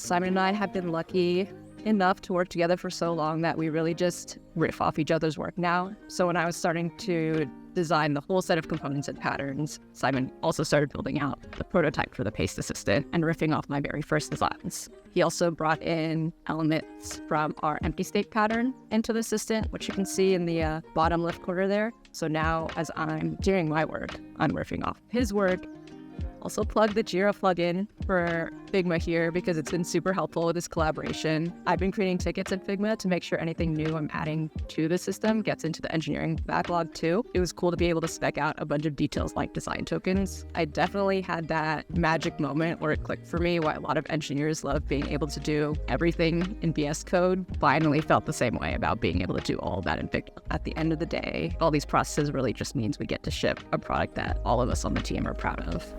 Simon and I have been lucky enough to work together for so long that we really just riff off each other's work now. So when I was starting to design the whole set of components and patterns, Simon also started building out the prototype for the Paste Assistant and riffing off my very first designs. He also brought in elements from our empty state pattern into the assistant, which you can see in the bottom left corner there. So now as I'm doing my work, I'm riffing off his work. Also plug the Jira plugin for Figma here because it's been super helpful with this collaboration. I've been creating tickets in Figma to make sure anything new I'm adding to the system gets into the engineering backlog too. It was cool to be able to spec out a bunch of details like design tokens. I definitely had that magic moment where it clicked for me why a lot of engineers love being able to do everything in VS Code. Finally felt the same way about being able to do all of that in Figma. At the end of the day, all these processes really just means we get to ship a product that all of us on the team are proud of.